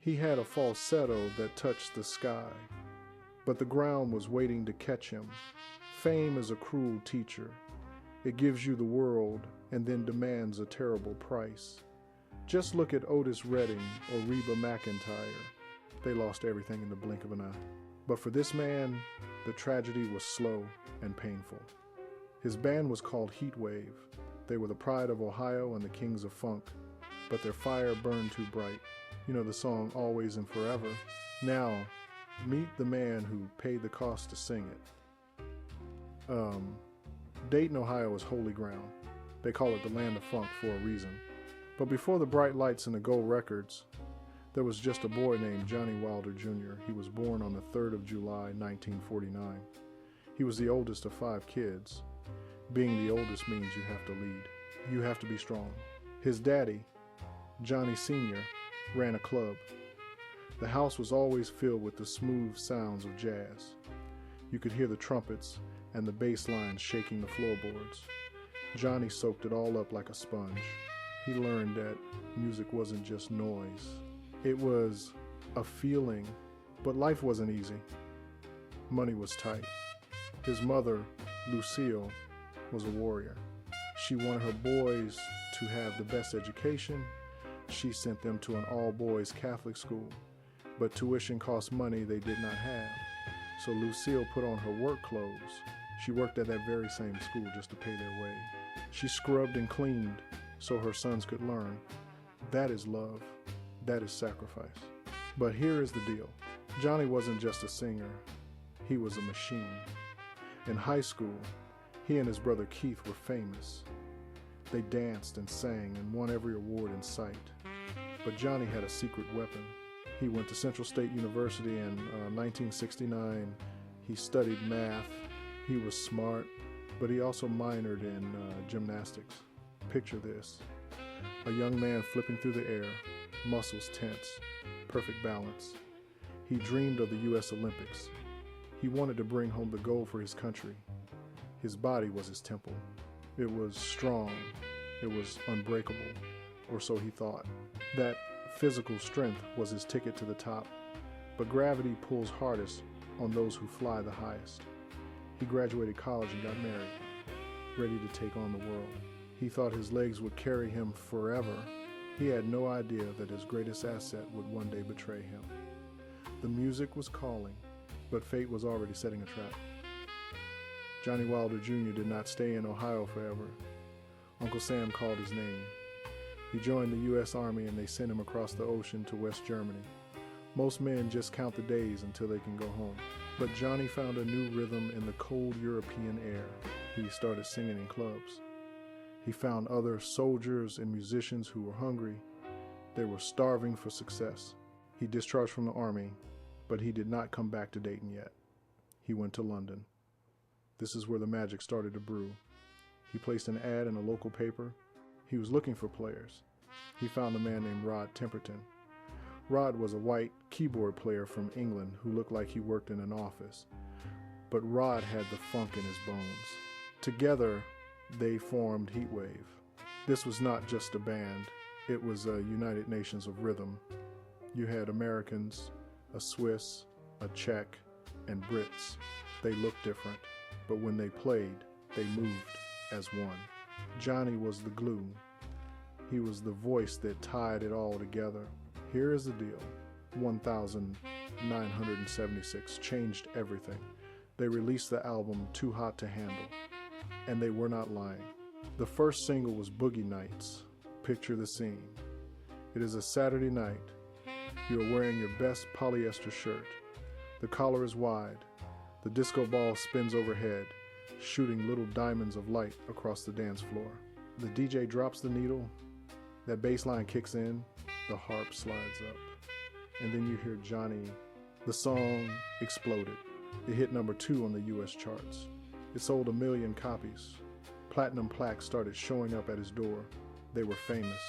He had a falsetto that touched the sky, but the ground was waiting to catch him. Fame is a cruel teacher. It gives you the world and then demands a terrible price. Just look at Otis Redding or Reba McEntire. They lost everything in the blink of an eye. But for this man, the tragedy was slow and painful. His band was called Heatwave. They were the pride of Ohio and the kings of funk, but their fire burned too bright. You know the song Always and Forever? Now, meet the man who paid the cost to sing it. Dayton, Ohio is holy ground. They call it the land of funk for a reason. But before the bright lights and the gold records, there was just a boy named Johnnie Wilder Jr. He was born on the 3rd of July, 1949. He was the oldest of 5 kids. Being the oldest means you have to lead. You have to be strong. His daddy, Johnnie Sr., ran a club. The house was always filled with the smooth sounds of jazz. You could hear the trumpets and the bass lines shaking the floorboards. Johnnie soaked it all up like a sponge. He learned that music wasn't just noise. It was a feeling, but life wasn't easy. Money was tight. His mother, Lucille, was a warrior. She wanted her boys to have the best education. She sent them to an all-boys Catholic school, but tuition cost money they did not have. So Lucille put on her work clothes. She worked at that very same school just to pay their way. She scrubbed and cleaned so her sons could learn. That is love. That is sacrifice. But here is the deal. Johnnie wasn't just a singer. He was a machine. In high school, he and his brother Keith were famous. They danced and sang and won every award in sight. But Johnnie had a secret weapon. He went to Central State University in 1969. He studied math. He was smart, but he also minored in gymnastics. Picture this. A young man flipping through the air, muscles tense, perfect balance. He dreamed of the U.S. Olympics. He wanted to bring home the gold for his country. His body was his temple. It was strong. It was unbreakable, or so he thought. That physical strength was his ticket to the top, but gravity pulls hardest on those who fly the highest. He graduated college and got married, ready to take on the world. He thought his legs would carry him forever. He had no idea that his greatest asset would one day betray him. The music was calling, but fate was already setting a trap. Johnnie Wilder Jr. did not stay in Ohio forever. Uncle Sam called his name. He joined the U.S. Army and they sent him across the ocean to West Germany. Most men just count the days until they can go home. But Johnnie found a new rhythm in the cold European air. He started singing in clubs. He found other soldiers and musicians who were hungry. They were starving for success. He discharged from the army, but he did not come back to Dayton yet. He went to London. This is where the magic started to brew. He placed an ad in a local paper. He was looking for players. He found a man named Rod Temperton. Rod was a white keyboard player from England who looked like he worked in an office. But Rod had the funk in his bones. Together, they formed Heatwave. This was not just a band. It was a United Nations of rhythm. You had Americans, a Swiss, a Czech, and Brits. They looked different, but when they played, they moved as one. Johnnie was the glue. He was the voice that tied it all together. Here is the deal. 1976 changed everything. They released the album Too Hot to Handle, and they were not lying. The first single was Boogie Nights. Picture the scene. It is a Saturday night. You are wearing your best polyester shirt. The collar is wide. The disco ball spins overhead, shooting little diamonds of light across the dance floor. The DJ drops the needle. That bass line kicks in. The harp slides up. And then you hear Johnnie. The song exploded. It hit number 2 on the U.S. charts. It sold 1 million copies. Platinum plaques started showing up at his door. They were famous.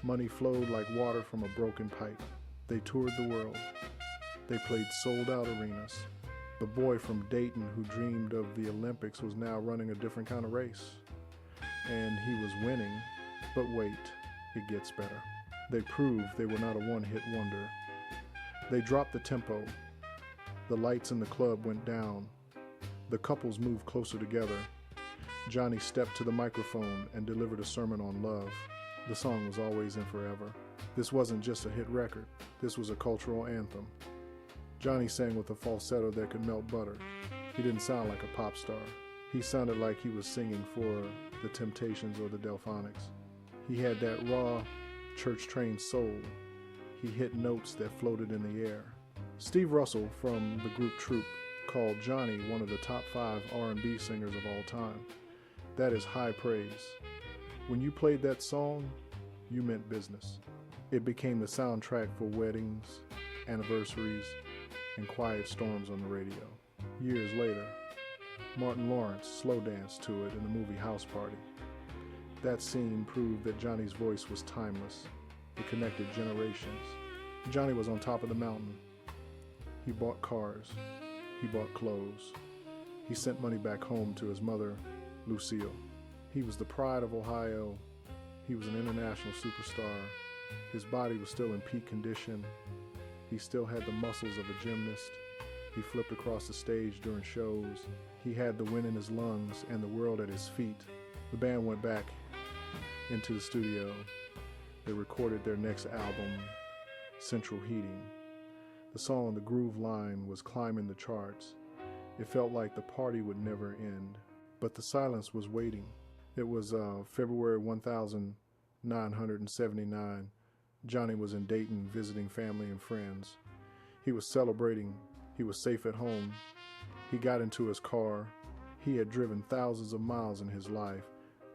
Money flowed like water from a broken pipe. They toured the world. They played sold-out arenas. The boy from Dayton who dreamed of the Olympics was now running a different kind of race. And he was winning. But wait, it gets better. They proved they were not a one-hit wonder. They dropped the tempo. The lights in the club went down. The couples moved closer together. Johnnie stepped to the microphone and delivered a sermon on love. The song was Always and Forever. This wasn't just a hit record. This was a cultural anthem. Johnnie sang with a falsetto that could melt butter. He didn't sound like a pop star. He sounded like he was singing for the Temptations or the Delphonics. He had that raw, church-trained soul. He hit notes that floated in the air. Steve Russell from the group Troop called Johnnie one of the top 5 R&B singers of all time. That is high praise. When you played that song, you meant business. It became the soundtrack for weddings, anniversaries, and quiet storms on the radio. Years later, Martin Lawrence slow danced to it in the movie House Party. That scene proved that Johnnie's voice was timeless. It connected generations. Johnnie was on top of the mountain. He bought cars. He bought clothes. He sent money back home to his mother, Lucille. He was the pride of Ohio. He was an international superstar. His body was still in peak condition. He still had the muscles of a gymnast. He flipped across the stage during shows. He had the wind in his lungs and the world at his feet. The band went back into the studio. They recorded their next album, Central Heating. The song The Groove Line was climbing the charts. It felt like the party would never end, but the silence was waiting. It was February 1979. Johnnie was in Dayton visiting family and friends. He was celebrating. He was safe at home. He got into his car. He had driven thousands of miles in his life.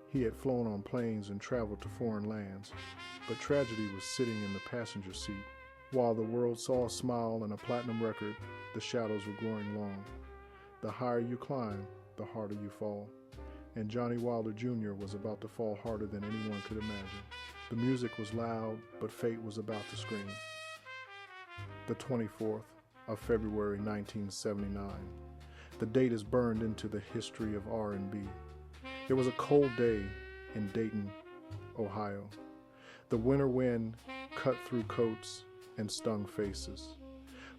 He had flown on planes and traveled to foreign lands. But tragedy was sitting in the passenger seat. While the world saw a smile and a platinum record, the shadows were growing long. The higher you climb, the harder you fall. And Johnnie Wilder Jr. was about to fall harder than anyone could imagine. The music was loud, but fate was about to scream. The 24th of February 1979. The date is burned into the history of R&B. It was a cold day in Dayton, Ohio. The winter wind cut through coats and stung faces.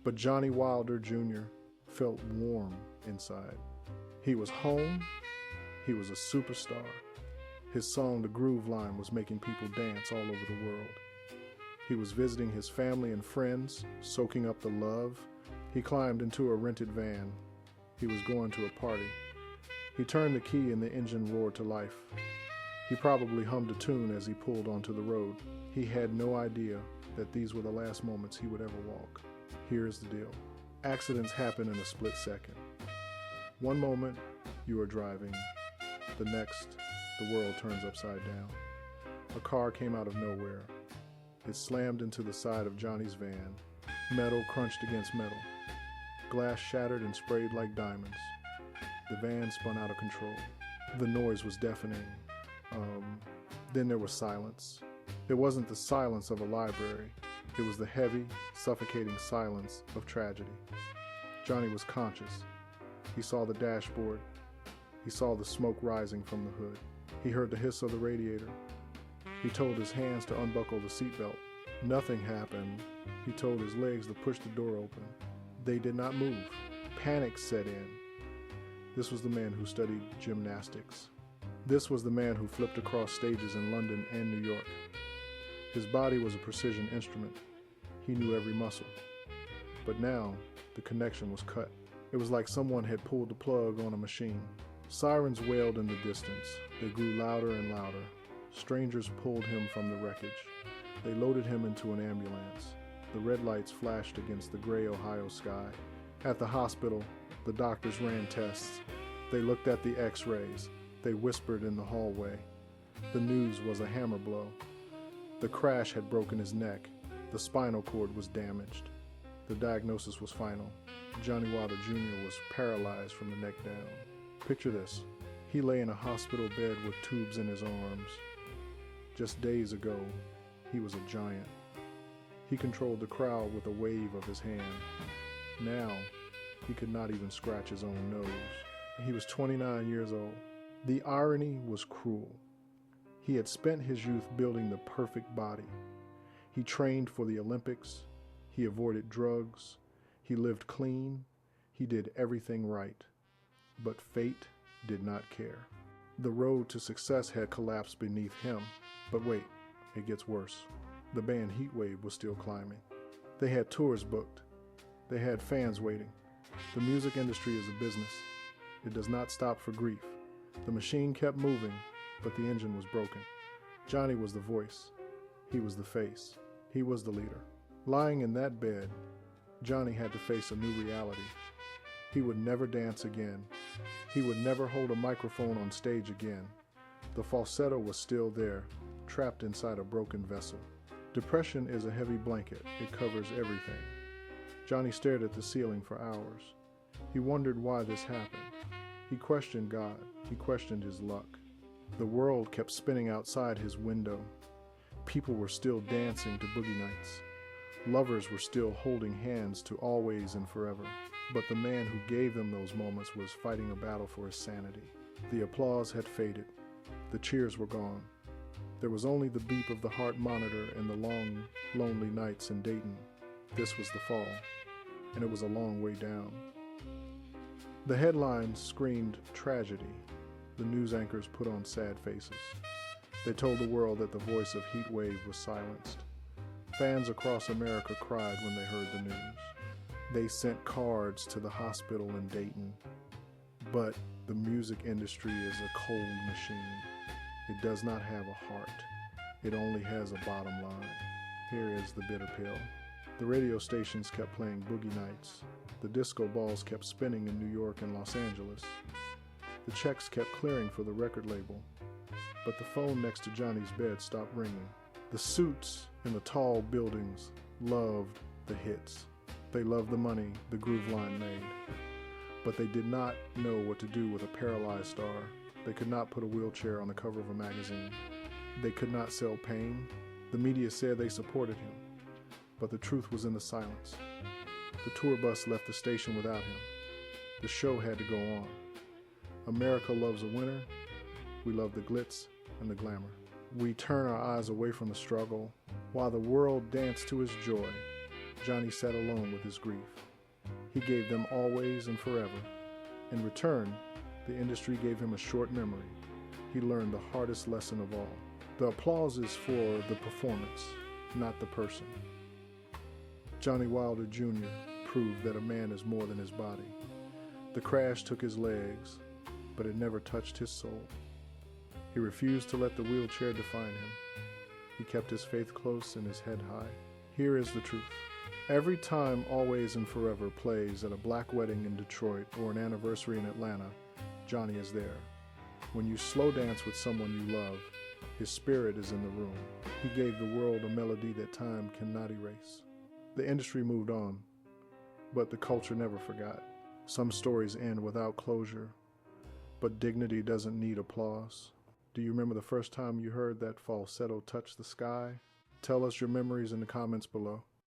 But Johnnie Wilder Jr. felt warm inside. He was home. He was a superstar. His song, The Groove Line, was making people dance all over the world. He was visiting his family and friends, soaking up the love. He climbed into a rented van. He was going to a party. He turned the key and the engine roared to life. He probably hummed a tune as he pulled onto the road. He had no idea that these were the last moments he would ever walk. Here's the deal. Accidents happen in a split second. One moment, you are driving. The next, the world turns upside down. A car came out of nowhere. It slammed into the side of Johnnie's van. Metal crunched against metal. Glass shattered and sprayed like diamonds. The van spun out of control. The noise was deafening. Then there was silence. It wasn't the silence of a library. It was the heavy, suffocating silence of tragedy. Johnnie was conscious. He saw the dashboard. He saw the smoke rising from the hood. He heard the hiss of the radiator. He told his hands to unbuckle the seatbelt. Nothing happened. He told his legs to push the door open. They did not move. Panic set in. This was the man who studied gymnastics. This was the man who flipped across stages in London and New York. His body was a precision instrument. He knew every muscle. But now, the connection was cut. It was like someone had pulled the plug on a machine. Sirens wailed in the distance. They grew louder and louder. Strangers pulled him from the wreckage. They loaded him into an ambulance. The red lights flashed against the gray Ohio sky. At the hospital, the doctors ran tests. They looked at the x-rays. They whispered in the hallway. The news was a hammer blow. The crash had broken his neck. The spinal cord was damaged. The diagnosis was final. Johnnie Wilder Jr. was paralyzed from the neck down. Picture this. He lay in a hospital bed with tubes in his arms. Just days ago, he was a giant. He controlled the crowd with a wave of his hand. Now, he could not even scratch his own nose. He was 29 years old. The irony was cruel. He had spent his youth building the perfect body. He trained for the Olympics. He avoided drugs. He lived clean. He did everything right. But fate did not care. The road to success had collapsed beneath him. But wait, it gets worse. The band Heatwave was still climbing. They had tours booked. They had fans waiting. The music industry is a business. It does not stop for grief. The machine kept moving, but the engine was broken. Johnnie was the voice. He was the face. He was the leader. Lying in that bed, Johnnie had to face a new reality. He would never dance again. He would never hold a microphone on stage again. The falsetto was still there, trapped inside a broken vessel. Depression is a heavy blanket. It covers everything. Johnnie stared at the ceiling for hours. He wondered why this happened. He questioned God. He questioned his luck. The world kept spinning outside his window. People were still dancing to boogie nights. Lovers were still holding hands to always and forever. But the man who gave them those moments was fighting a battle for his sanity. The applause had faded. The cheers were gone. There was only the beep of the heart monitor and the long, lonely nights in Dayton. This was the fall, and it was a long way down. The headlines screamed tragedy. The news anchors put on sad faces. They told the world that the voice of Heatwave was silenced. Fans across America cried when they heard the news. They sent cards to the hospital in Dayton. But the music industry is a cold machine. It does not have a heart. It only has a bottom line. Here is the bitter pill. The radio stations kept playing boogie nights. The disco balls kept spinning in New York and Los Angeles. The checks kept clearing for the record label. But the phone next to Johnnie's bed stopped ringing. The suits in the tall buildings loved the hits. They loved the money the groove line made. But they did not know what to do with a paralyzed star. They could not put a wheelchair on the cover of a magazine. They could not sell pain. The media said they supported him. But the truth was in the silence. The tour bus left the station without him. The show had to go on. America loves a winner. We love the glitz and the glamour. We turn our eyes away from the struggle. While the world danced to his joy, Johnnie sat alone with his grief. He gave them always and forever. In return, the industry gave him a short memory. He learned the hardest lesson of all. The applause is for the performance, not the person. Johnnie Wilder Jr. proved that a man is more than his body. The crash took his legs, but it never touched his soul. He refused to let the wheelchair define him. He kept his faith close and his head high. Here is the truth. Every time Always and Forever plays at a black wedding in Detroit or an anniversary in Atlanta, Johnnie is there. When you slow dance with someone you love, his spirit is in the room. He gave the world a melody that time cannot erase. The industry moved on, but the culture never forgot. Some stories end without closure, but dignity doesn't need applause. Do you remember the first time you heard that falsetto touch the sky? Tell us your memories in the comments below.